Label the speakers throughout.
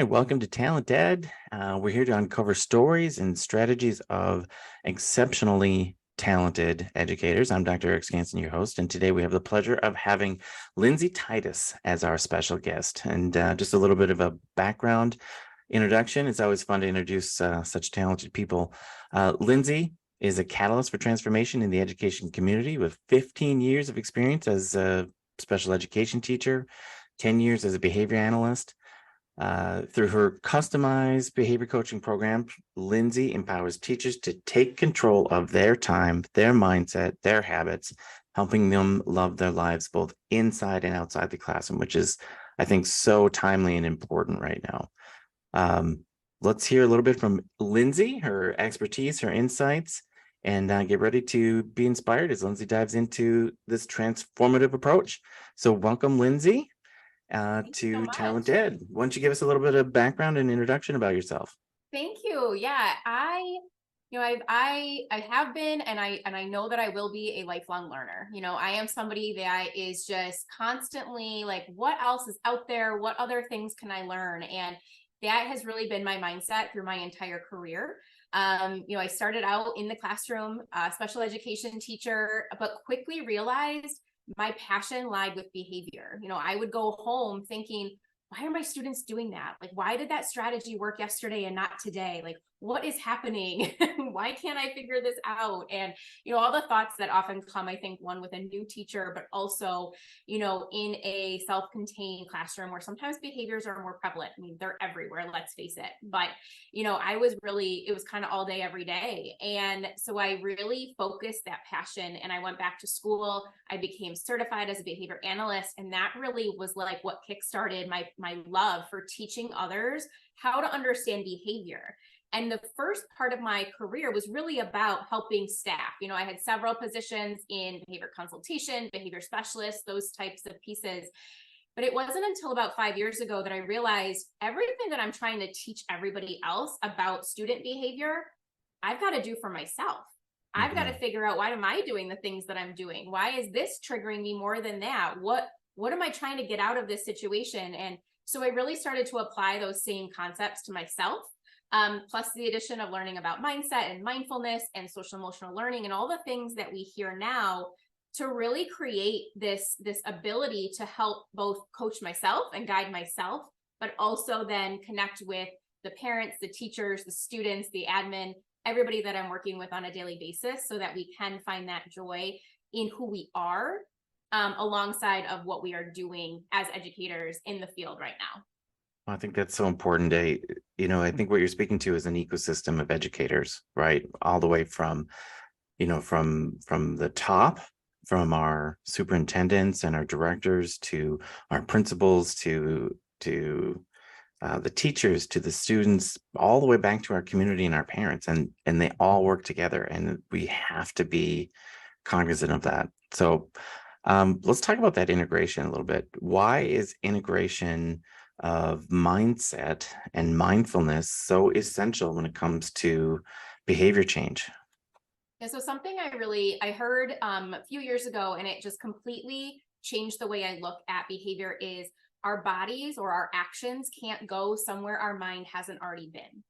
Speaker 1: welcome to TalentED. We're here to uncover stories and strategies of exceptionally talented educators. I'm Dr. Eric Skanson, your host, and today we have the pleasure of having Lindsay Titus as our special guest. And just a little bit of a background introduction. It's always fun to introduce such talented people. Lindsay is a catalyst for transformation in the education community with 15 years of experience as a special education teacher, 10 years as a behavior analyst. Through her customized behavior coaching program, Lindsay empowers teachers to take control of their time, their mindset, their habits, helping them love their lives both inside and outside the classroom, which is, I think, so timely and important right now. Let's hear a little bit from Lindsay, her expertise, her insights, and get ready to be inspired as Lindsay dives into this transformative approach. So welcome, Lindsay. To TalentED. Why don't you give us a little bit of background and introduction about yourself?
Speaker 2: Thank you. Yeah, I have been, and I know that I will be a lifelong learner. I am somebody that is just constantly like, what else is out there? What other things can I learn? And that has really been my mindset through my entire career. I started out in the classroom, special education teacher, but quickly realized my passion lied with behavior. I would go home thinking, why are my students doing that? Like, why did that strategy work yesterday and not today? Like, what is happening? Why can't I figure this out? And, all the thoughts that often come, I think, one with a new teacher, but also, in a self-contained classroom where sometimes behaviors are more prevalent. I mean, they're everywhere, let's face it. But, it was kind of all day, every day. And so I really focused that passion and I went back to school. I became certified as a behavior analyst. And that really was like what kickstarted my love for teaching others how to understand behavior. And the first part of my career was really about helping staff. I had several positions in behavior consultation, behavior specialist, those types of pieces. But it wasn't until about 5 years ago that I realized everything that I'm trying to teach everybody else about student behavior, I've got to do for myself. I've got to figure out, why am I doing the things that I'm doing? Why is this triggering me more than that? What am I trying to get out of this situation? And so I really started to apply those same concepts to myself. Plus the addition of learning about mindset and mindfulness and social emotional learning and all the things that we hear now to really create this ability to help both coach myself and guide myself, but also then connect with the parents, the teachers, the students, the admin, everybody that I'm working with on a daily basis, so that we can find that joy in who we are, alongside of what we are doing as educators in the field right now.
Speaker 1: I think that's so important. I think what you're speaking to is an ecosystem of educators, right? All the way from the top, from our superintendents and our directors to our principals to the teachers to the students, all the way back to our community and our parents, and they all work together, and we have to be cognizant of that. So let's talk about that integration a little bit. Why is integration of mindset and mindfulness so essential when it comes to behavior change?
Speaker 2: Yeah, so something I heard a few years ago, and it just completely changed the way I look at behavior, is our bodies or our actions can't go somewhere our mind hasn't already been.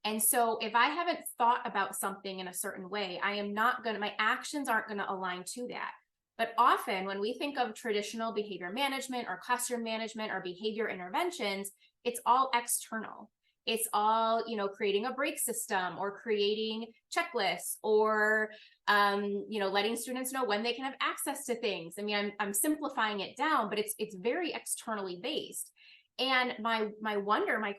Speaker 2: And so if I haven't thought about something in a certain way, my actions aren't going to align to that. But often when we think of traditional behavior management or classroom management or behavior interventions, it's all external. It's all, creating a break system or creating checklists or, letting students know when they can have access to things. I mean, I'm simplifying it down, but it's very externally based. And my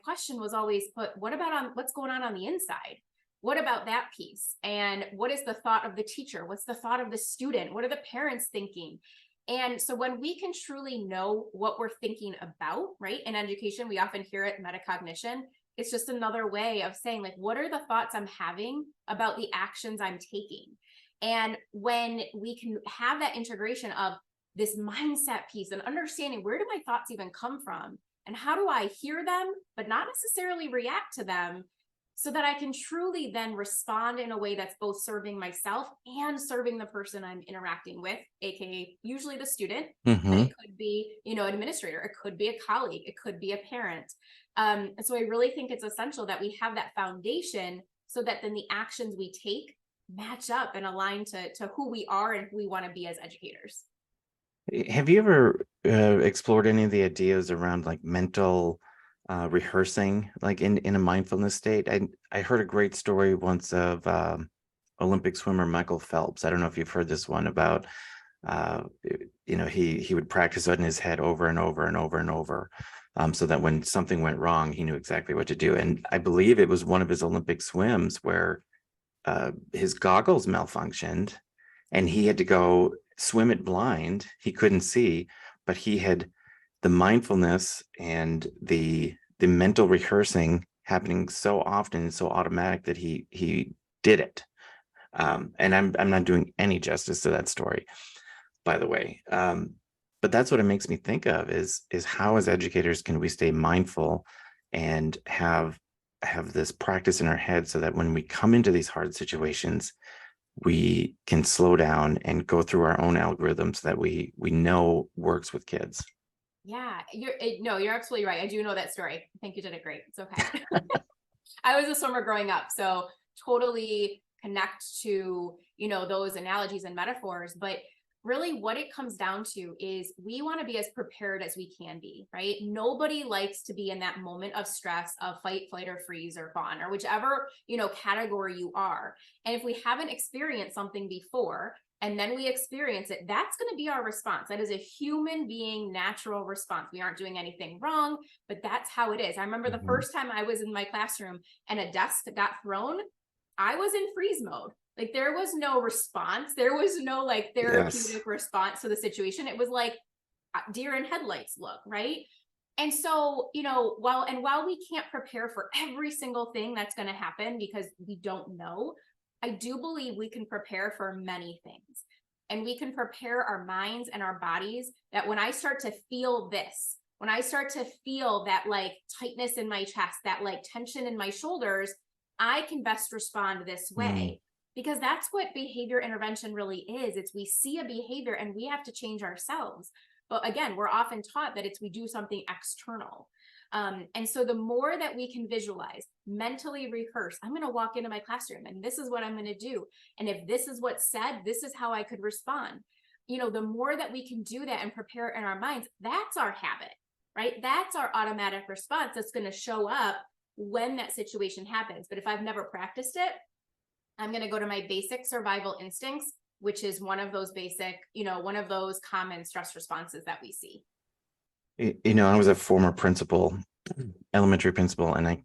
Speaker 2: question was always what about what's going on the inside? What about that piece? And what is the thought of the teacher? What's the thought of the student? What are the parents thinking? And so when we can truly know what we're thinking about, right? In education, we often hear it metacognition. It's just another way of saying, like, what are the thoughts I'm having about the actions I'm taking? And when we can have that integration of this mindset piece and understanding, where do my thoughts even come from? And how do I hear them, but not necessarily react to them? so that I can truly then respond in a way that's both serving myself and serving the person I'm interacting with, aka usually the student, but
Speaker 1: Hmm.
Speaker 2: it could be, administrator, it could be a colleague, it could be a parent. And so I really think it's essential that we have that foundation so that then the actions we take match up and align to who we are and who we want to be as educators.
Speaker 1: Have you ever explored any of the ideas around like mental rehearsing, like in a mindfulness state? I heard a great story once of Olympic swimmer Michael Phelps. I don't know if you've heard this one about uh, he would practice it in his head over and over and over and over, so that when something went wrong, he knew exactly what to do. And I believe it was one of his Olympic swims where his goggles malfunctioned and he had to go swim it blind. He couldn't see, but he had the mindfulness and the mental rehearsing happening so often and so automatic that he did it. And I'm not doing any justice to that story, by the way. But that's what it makes me think of is how as educators can we stay mindful and have this practice in our head so that when we come into these hard situations, we can slow down and go through our own algorithms that we know works with kids.
Speaker 2: Yeah, you're absolutely right. I do know that story. I think you did it great. It's okay. I was a swimmer growing up, so totally connect to, those analogies and metaphors. But really what it comes down to is we want to be as prepared as we can be, right? Nobody likes to be in that moment of stress of fight, flight, or freeze or fawn, or whichever, category you are. And if we haven't experienced something before, and then we experience it, that's going to be our response. That is a human being natural response. We aren't doing anything wrong, but that's how it is. I remember the
Speaker 1: Mhm.
Speaker 2: first time I was in my classroom and a desk got thrown, I was in freeze mode. Like there was no response. There was no like
Speaker 1: Yes.
Speaker 2: therapeutic response to the situation. It was like deer in headlights look, right? And so, while we can't prepare for every single thing that's going to happen because we don't know, I do believe we can prepare for many things. And we can prepare our minds and our bodies that when I start to feel this, when I start to feel that like tightness in my chest, that like tension in my shoulders, I can best respond this
Speaker 1: Mm.
Speaker 2: way. Because that's what behavior intervention really is. It's we see a behavior and we have to change ourselves. But again, we're often taught that it's we do something external. And so the more that we can visualize, mentally rehearse, I'm going to walk into my classroom and this is what I'm going to do. And if this is what's said, this is how I could respond. The more that we can do that and prepare in our minds, that's our habit, right? That's our automatic response that's going to show up when that situation happens. But if I've never practiced it, I'm going to go to my basic survival instincts, which is one of those basic, one of those common stress responses that we see.
Speaker 1: I was a former principal, elementary principal, and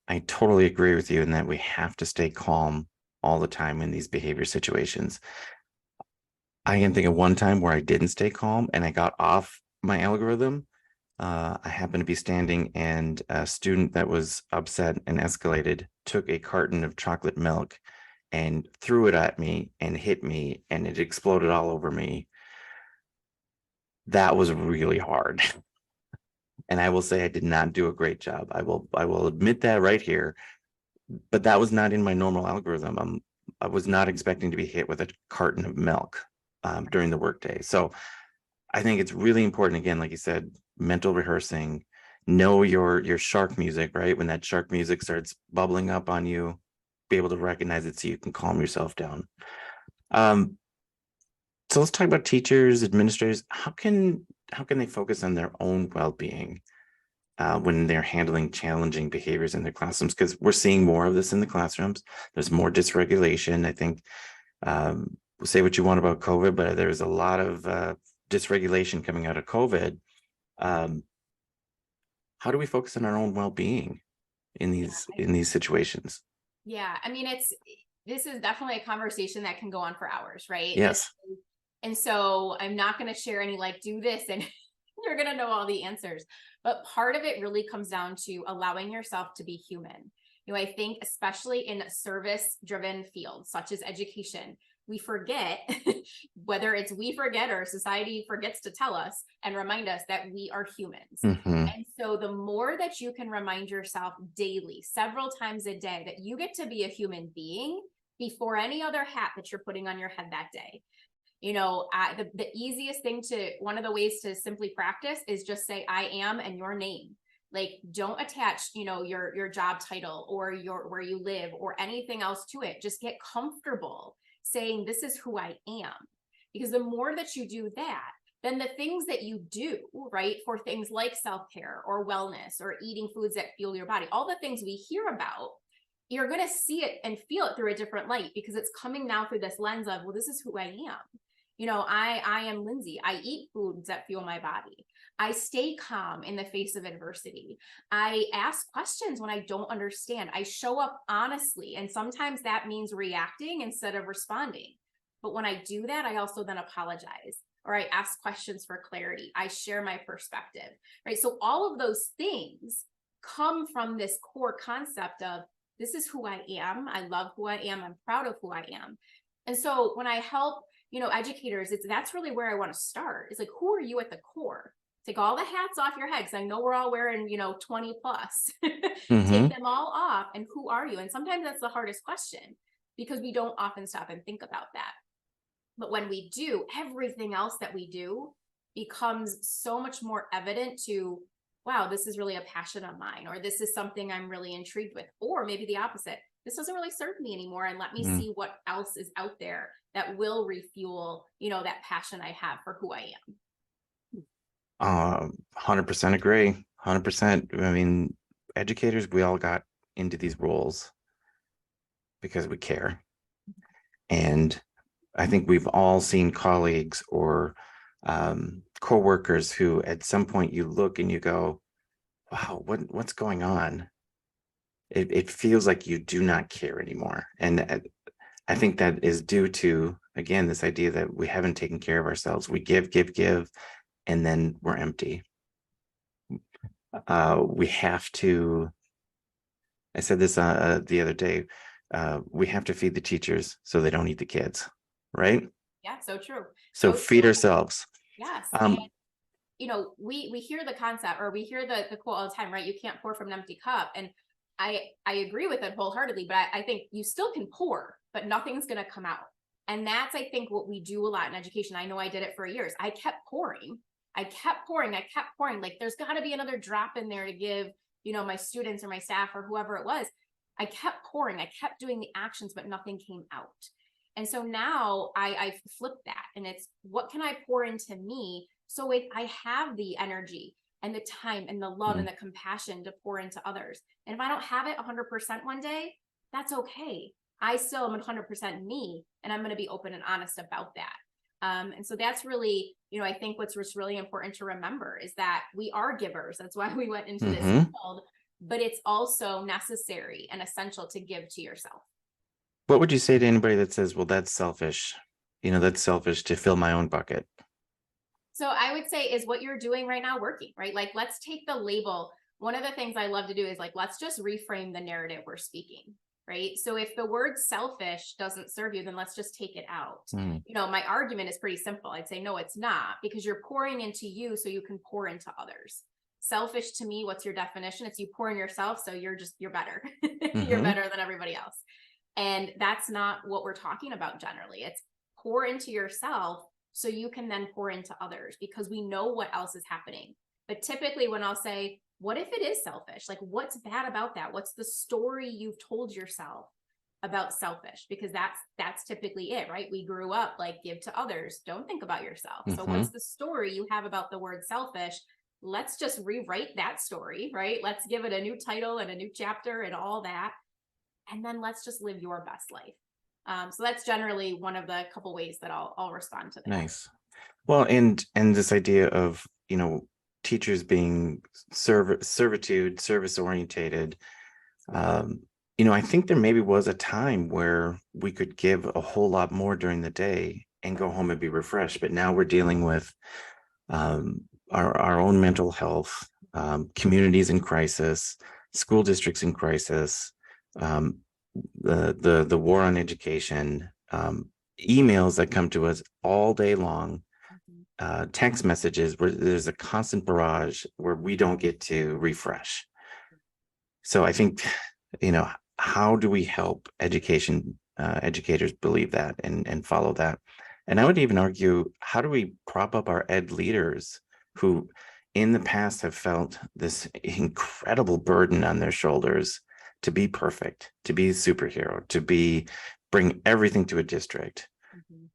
Speaker 1: I totally agree with you in that we have to stay calm all the time in these behavior situations. I can think of one time where I didn't stay calm and I got off my algorithm. I happened to be standing, and a student that was upset and escalated took a carton of chocolate milk and threw it at me and hit me, and it exploded all over me. That was really hard. And I will say I did not do a great job. I will admit that right here, but that was not in my normal algorithm. I was not expecting to be hit with a carton of milk during the workday. So I think it's really important, again, like you said, mental rehearsing, know your shark music, right? When that shark music starts bubbling up on you, be able to recognize it so you can calm yourself down. Um, so let's talk about teachers, administrators. How can they focus on their own well-being when they're handling challenging behaviors in their classrooms? Because we're seeing more of this in the classrooms. There's more dysregulation. I think say what you want about COVID, but there's a lot of dysregulation coming out of COVID. Um, how do we focus on our own well-being in
Speaker 2: Yeah.
Speaker 1: these situations?
Speaker 2: Yeah. I mean, this is definitely a conversation that can go on for hours, right?
Speaker 1: Yes.
Speaker 2: And so I'm not going to share any like do this and you're going to know all the answers. But part of it really comes down to allowing yourself to be human. I think especially in service driven fields such as education, we forget, whether it's we forget or society forgets to tell us and remind us that we are humans.
Speaker 1: Mhm.
Speaker 2: And so the more that you can remind yourself daily, several times a day, that you get to be a human being before any other hat that you're putting on your head that day. The easiest thing one of the ways to simply practice is just say, I am, and your name. Like, don't attach, your job title or where you live or anything else to it. Just get comfortable saying, this is who I am. Because the more that you do that, then the things that you do, right, for things like self-care or wellness or eating foods that fuel your body, all the things we hear about, you're going to see it and feel it through a different light, because it's coming now through this lens of, well, this is who I am. I am Lindsay. I eat foods that fuel my body. I stay calm in the face of adversity. I ask questions when I don't understand. I show up honestly. And sometimes that means reacting instead of responding. But when I do that, I also then apologize, or I ask questions for clarity. I share my perspective, right? So all of those things come from this core concept of, this is who I am. I love who I am. I'm proud of who I am. And so when I help, educators, that's really where I want to start. It's like, who are you at the core? Take all the hats off your head, because I know we're all wearing, 20 plus. Take
Speaker 1: Mhm.
Speaker 2: them all off, and who are you? And sometimes that's the hardest question, because we don't often stop and think about that. But when we do, everything else that we do becomes so much more evident to, wow, this is really a passion of mine, or this is something I'm really intrigued with, or maybe the opposite. This doesn't really serve me anymore, and let me
Speaker 1: Mm.
Speaker 2: see what else is out there that will refuel, that passion I have for who I am.
Speaker 1: 100% agree. 100%. I mean, educators, we all got into these roles because we care. And I think we've all seen colleagues or coworkers who at some point you look and you go, wow, what's going on? It feels like you do not care anymore. And I think that is due to, again, this idea that we haven't taken care of ourselves. We give, and then we're empty. We have to, I said this the other day, we have to feed the teachers so they don't eat the kids, right?
Speaker 2: Yeah, so true.
Speaker 1: So
Speaker 2: So
Speaker 1: feed
Speaker 2: true.
Speaker 1: ourselves.
Speaker 2: Yes.
Speaker 1: Um,
Speaker 2: We hear the concept, or we hear the quote all the time, right? You can't pour from an empty cup. And I agree with it wholeheartedly, but I think you still can pour, but nothing's going to come out. And that's, I think, what we do a lot in education. I know I did it for years. I kept pouring. I kept pouring. I kept pouring. Like, there's got to be another drop in there to give, my students or my staff or whoever it was. I kept pouring. I kept doing the actions, but nothing came out. And so now I flip that, and it's, what can I pour into me so I have the energy and the time and the love and the compassion to pour into others. And if I don't have it 100% one day, that's okay. I still am 100% me, and I'm going to be open and honest about that. And so that's really, I think what's really important to remember is that we are givers. That's why we went into this field, but it's also necessary and essential to give to yourself.
Speaker 1: What would you say to anybody that says, well, that's selfish? That's selfish to fill my own bucket.
Speaker 2: So I would say, is what you're doing right now working, right? Like, let's take the label. One of the things I love to do is, like, let's just reframe the narrative we're speaking, right? So if the word selfish doesn't serve you, then let's just take it out. My argument is pretty simple. I'd say, no, it's not, because you're pouring into you so you can pour into others. Selfish to me, what's your definition? It's you pour in yourself, so you're better. You're better than everybody else. And that's not what we're talking about generally. It's pour into yourself so you can then pour into others, because we know what else is happening. But typically when I'll say, what if it is selfish? Like, what's bad about that? What's the story you've told yourself about selfish? Because that's typically it, right? We grew up like, give to others, don't think about yourself. So what's the story you have about the word selfish? Let's just rewrite that story, right? Let's give it a new title and a new chapter and all that. And then let's just live your best life. So that's generally one of the couple ways that I'll respond to that.
Speaker 1: Nice. Well, and this idea of, teachers being service orientated. I think there maybe was a time where we could give a whole lot more during the day and go home and be refreshed. But now we're dealing with our own mental health, communities in crisis, school districts in crisis, the war on education. emails that come to us all day long,
Speaker 2: Mhm.
Speaker 1: text messages where there's a constant barrage where we don't get to refresh. So I think, how do we help educators believe that and follow that? And I would even argue, how do we prop up our ed leaders who in the past have felt this incredible burden on their shoulders to be perfect, to be a superhero, bring everything to a district?
Speaker 2: Mhm.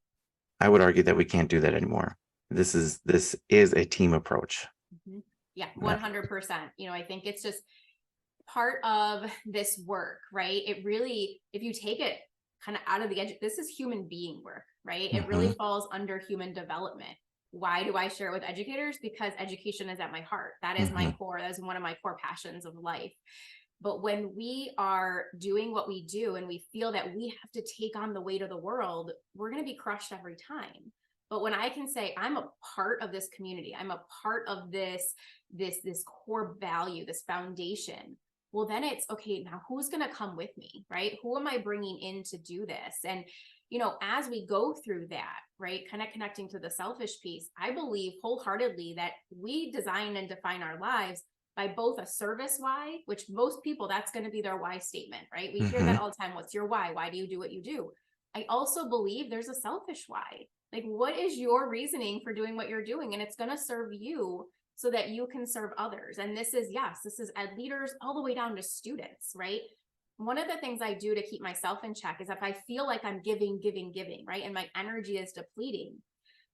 Speaker 1: I would argue that we can't do that anymore. This is a team approach.
Speaker 2: Mhm. Yeah,
Speaker 1: Uh,
Speaker 2: 100%. I think it's just part of this work, right? It really, if you take it kind of out of the edge, this is human being work, right? It really
Speaker 1: mhm,
Speaker 2: falls under human development. Why do I share it with educators? Because education is at my heart. That is my
Speaker 1: mhm,
Speaker 2: core. That is one of my core passions of life. But when we are doing what we do and we feel that we have to take on the weight of the world, we're going to be crushed every time. But when I can say I'm a part of this community, I'm a part of this core value, this foundation, well, then it's okay. Now who's going to come with me, right? Who am I bringing in to do this? And as we go through that, right, kind of connecting to the selfish piece, I believe wholeheartedly that we design and define our lives by both a service why, which most people, that's going to be their why statement, right? We hear that
Speaker 1: mhm.
Speaker 2: all the time. What's your why? Why do you do what you do? I also believe there's a selfish why. Like, what is your reasoning for doing what you're doing? And it's going to serve you so that you can serve others. And this is, yes, this is ed leaders all the way down to students, right? One of the things I do to keep myself in check is if I feel like I'm giving, right? And my energy is depleting,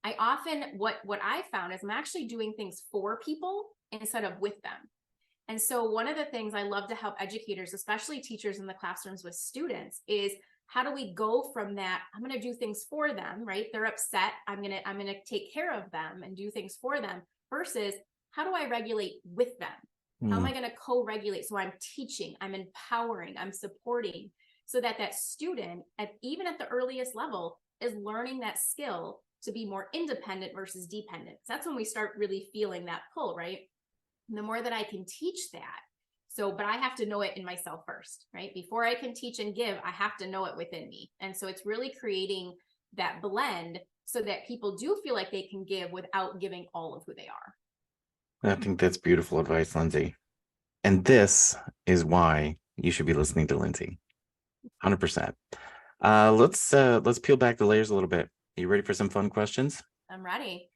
Speaker 2: I often, what I found is I'm actually doing things for people instead of with them. And so one of the things I love to help educators, especially teachers in the classrooms with students, is how do we go from that? I'm going to do things for them, right? They're upset. I'm going to take care of them and do things for them versus how do I regulate with them? How am
Speaker 1: Mm.
Speaker 2: I going to co-regulate? So I'm teaching, I'm empowering, I'm supporting so that that student even at the earliest level is learning that skill to be more independent versus dependent. So that's when we start really feeling that pull, right? And the more that I can teach that. So, but I have to know it in myself first, right? Before I can teach and give, I have to know it within me. And so it's really creating that blend so that people do feel like they can give without giving all of who they are.
Speaker 1: I think that's beautiful advice, Lindsay. And this is why you should be listening to Lindsay. 100%. Let's peel back the layers a little bit. You ready for some fun questions?
Speaker 2: I'm ready.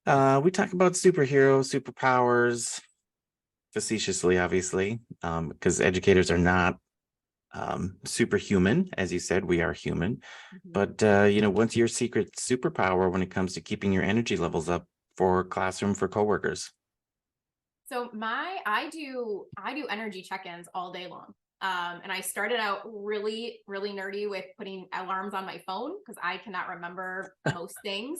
Speaker 1: We talk about superheroes, superpowers, facetiously, obviously, because educators are not superhuman. As you said, we are human.
Speaker 2: Mhm.
Speaker 1: But what's your secret superpower when it comes to keeping your energy levels up for classroom for coworkers?
Speaker 2: So I do energy check-ins all day long. And I started out really, really nerdy with putting alarms on my phone because I cannot remember most things.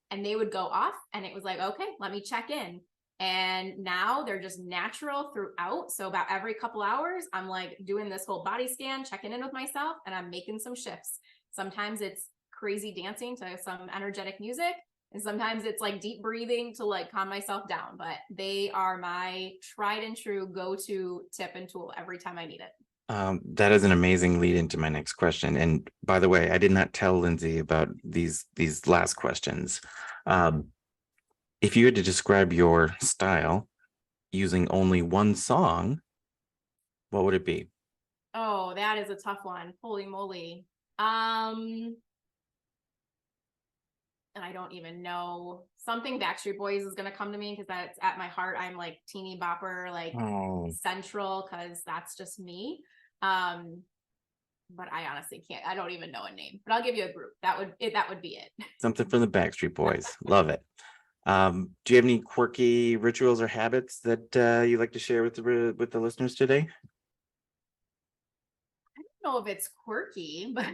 Speaker 2: And they would go off and it was like, okay, let me check in. And now they're just natural throughout. So about every couple hours, I'm like doing this whole body scan, checking in with myself, and I'm making some shifts. Sometimes it's crazy dancing to some energetic music. And sometimes it's like deep breathing to like calm myself down, but they are my tried and true go-to tip and tool every time I need it.
Speaker 1: That is an amazing lead into my next question. And by the way, I did not tell Lindsay about these last questions. Um, if you had to describe your style using only one song, what would it be?
Speaker 2: Oh, that is a tough one. Holy moly. And I don't even know. Something Backstreet Boys is gonna come to me because that's at my heart. I'm like teeny bopper, like
Speaker 1: Oh,
Speaker 2: central, because that's just me. Um, but I honestly can't. I don't even know a name. But I'll give you a group. That would be it.
Speaker 1: something from the Backstreet Boys. Love it. Do you have any quirky rituals or habits that you like to share with the listeners today?
Speaker 2: Know if it's quirky, but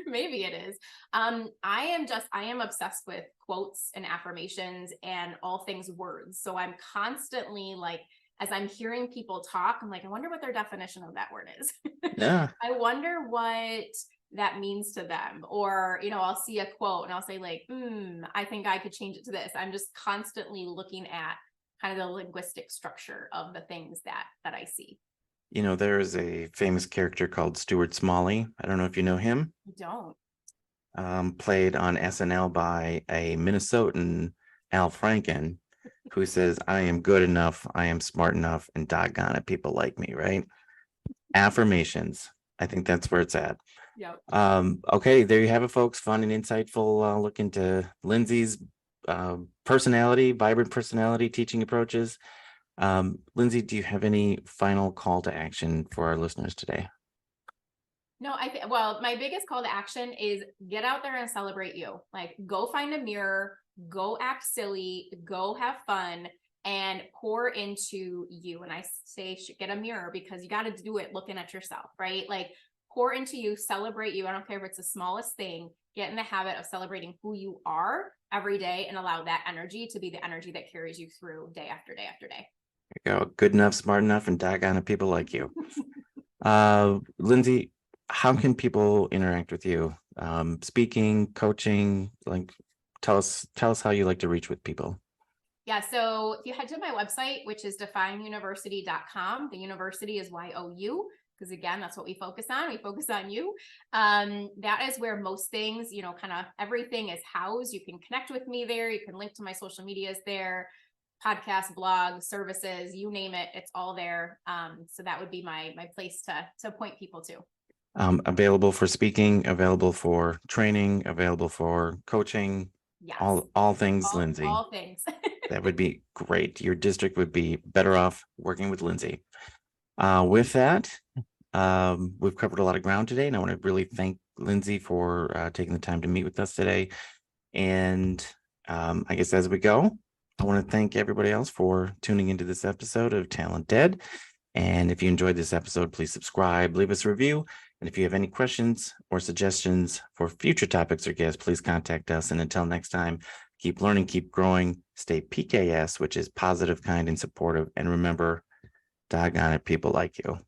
Speaker 2: maybe it is. I am obsessed with quotes and affirmations and all things words. So I'm constantly like, as I'm hearing people talk, I'm like, I wonder what their definition of that word is.
Speaker 1: Yeah.
Speaker 2: I wonder what that means to them. Or, I'll see a quote and I'll say, like, I think I could change it to this. I'm just constantly looking at kind of the linguistic structure of the things that I see.
Speaker 1: There is a famous character called Stuart Smalley. I don't know if you know him.
Speaker 2: I don't.
Speaker 1: played on SNL by a Minnesotan, Al Franken, who says, I am good enough, I am smart enough, and doggone it, people like me, right? Affirmations. I think that's where it's at.
Speaker 2: Yep.
Speaker 1: Okay, there you have it, folks. Fun and insightful look into Lindsay's personality, vibrant personality, teaching approaches. Lindsay, do you have any final call to action for our listeners today?
Speaker 2: No, well, my biggest call to action is get out there and celebrate you. Like, go find a mirror, go act silly, go have fun, and pour into you. And I say, get a mirror, because you got to do it looking at yourself, right? Like, pour into you, celebrate you. I don't care if it's the smallest thing. Get in the habit of celebrating who you are every day, and allow that energy to be the energy that carries you through day after day after day.
Speaker 1: There you go. Good enough, smart enough, and doggone it, people like you. Lindsay, how can people interact with you? Speaking, coaching, like tell us how you like to reach with people.
Speaker 2: Yeah, so if you head to my website, which is defineuniversity.com, the university is YOU, because again, that's what we focus on. We focus on you. That is where most things, kind of everything is housed. You can connect with me there. You can link to my social medias there, podcast, blog, services, you name it, it's all there. So that would be my place to point people to.
Speaker 1: Available for speaking, available for training, available for coaching.
Speaker 2: Yes.
Speaker 1: All things Lindsay.
Speaker 2: All things.
Speaker 1: That would be great. Your district would be better off working with Lindsay. With that, we've covered a lot of ground today, and I want to really thank Lindsay for taking the time to meet with us today. And I guess as we go, I want to thank everybody else for tuning into this episode of TalentED. And if you enjoyed this episode, please subscribe, leave us a review. And if you have any questions or suggestions for future topics or guests, please contact us. And until next time, keep learning, keep growing, stay PKS, which is positive, kind, and supportive. And remember, doggone it, people like you.